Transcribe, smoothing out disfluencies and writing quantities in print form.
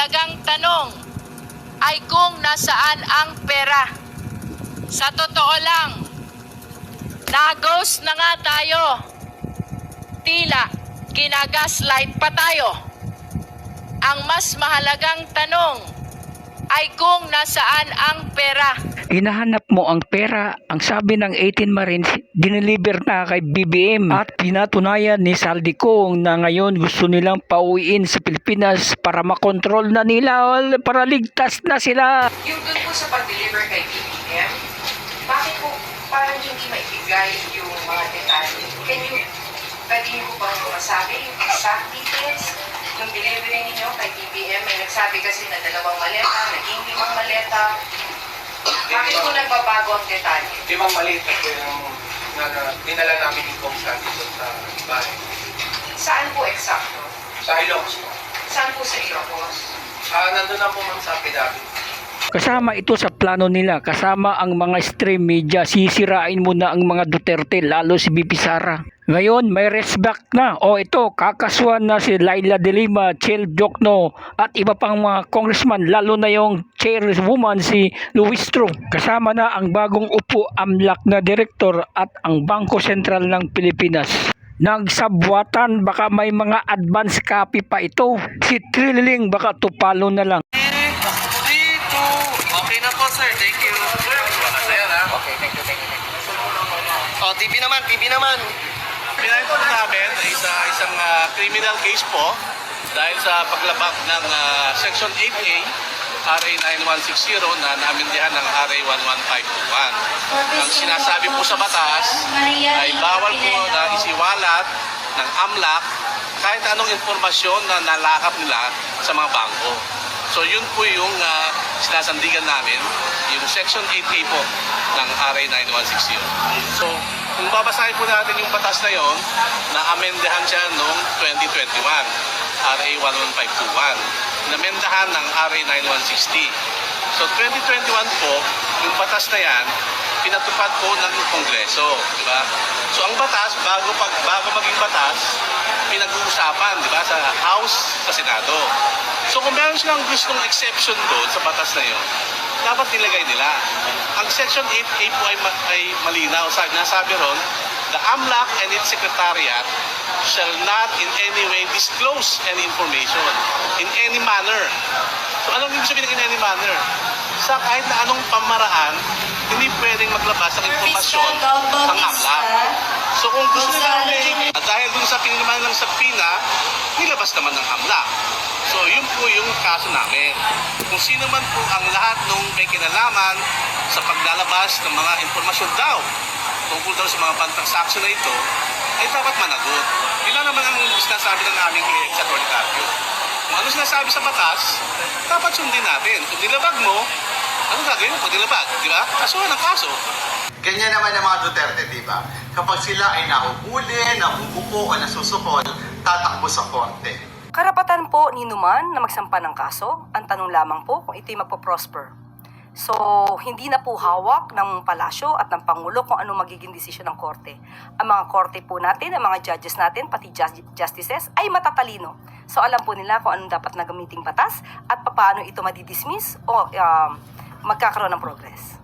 mahalagang tanong ay kung nasaan ang pera. Sa totoo lang, na-ghost na nga tayo. Tila kinagaslight pa tayo. Ang mas mahalagang tanong ay kung nasaan ang pera. Hinahanap mo ang pera, ang sabi ng 18 Marines, dineliver na kay BBM at pinatunayan ni Saldico na ngayon gusto nilang pauwiin sa Pilipinas para makontrol na nila, para ligtas na sila. Yung dun po sa pag-deliver kay BBM, bakit po parang hindi maibigay yung mga detalye? Pwede niyo po bang masabi yung exact details ng delivery ninyo kay BBM? May nagsabi kasi na 2 maleta, naging 5 maleta. Bakit po nagbabago ang detalye? 5 maleta po yung dinala namin yung kongsa dito sa bahay. Saan po eksakto? Sa Ilocos po. Saan po sa Ilocos? Nandun na po ma'am sa Pidavi. Kasama ito sa plano nila, kasama ang mga stream media, sisirain mo na ang mga Duterte, lalo si BP Sara. Ngayon, may respect na. O ito, kakasuhan na si Laila De Lima, Chel Jokno, at iba pang mga congressman, lalo na yung chairwoman si Luistro. Kasama na ang bagong upo AMLAC na direktor at ang Bangko Sentral ng Pilipinas. Nagsabwatan, baka may mga advance copy pa ito. Si Trilling, baka tupalo na lang. Okay na po sir, thank you. Okay, thank you. TV naman. Pinahito na namin isang criminal case po dahil sa paglabag ng Section 8A RA 9160 na namindihan ng RA 11521. Ang sinasabi po sa batas ay bawal po na isiwalat ng AMLAC kahit anong informasyon na nalakap nila sa mga bangko. So yun po yung sinasandigan namin, yung Section 8A po ng RA 9160. So kung babasahin po natin yung batas na yon, na-amendahan siya noong 2021, RA 11521. Namendahan ng RA 9160. So 2021 po, yung batas na yan, pinatupad po ng Kongreso. Diba? So ang batas, bago maging batas, pinag-uusapan, diba, sa House, sa Senado. So kung meron silang gustong exception doon sa batas na yun, dapat nilagay nila. Ang Section 8A po ay malinaw. Nasabi ron, the AMLAC and its Secretariat shall not in any way disclose any information in any manner. So anong ibig sabihin ng in any manner? Sa kahit na anong pamaraan, hindi pwedeng maglabas ng informasyon ang AMLAC. So kung gusto nila dahil dun sa piniliman ng SAPINA, nilabas naman ng AMLAC. So yun po yung kaso namin. Kung sino man po ang lahat nung may kinalaman sa paglalabas ng mga informasyon daw tungkol daw sa mga pantransaksyon na ito, ay dapat managot. Yun lang naman ang sinasabi ng aming Attorney Carpio. Kung ano sinasabi sa batas, dapat sundin natin. Kung nilabag mo, ano gagawin mo pag nilabag? Di ba? Kasuhan ang kaso. Ganyan naman ang mga Duterte, di ba? Kapag sila ay nahuhuli, nabubuko o nasusukol, tatakbo sa korte. Karapatan po ni Numan na magsampa ng kaso. Ang tanong lamang po kung ito'y magpo-prosper. So, hindi na po hawak ng palasyo at ng Pangulo kung ano magiging desisyon ng korte. Ang mga korte po natin, ang mga judges natin, pati justices, ay matatalino. So, alam po nila kung anong dapat na gamiting batas at paano ito madidismiss o magkakaroon ng progress.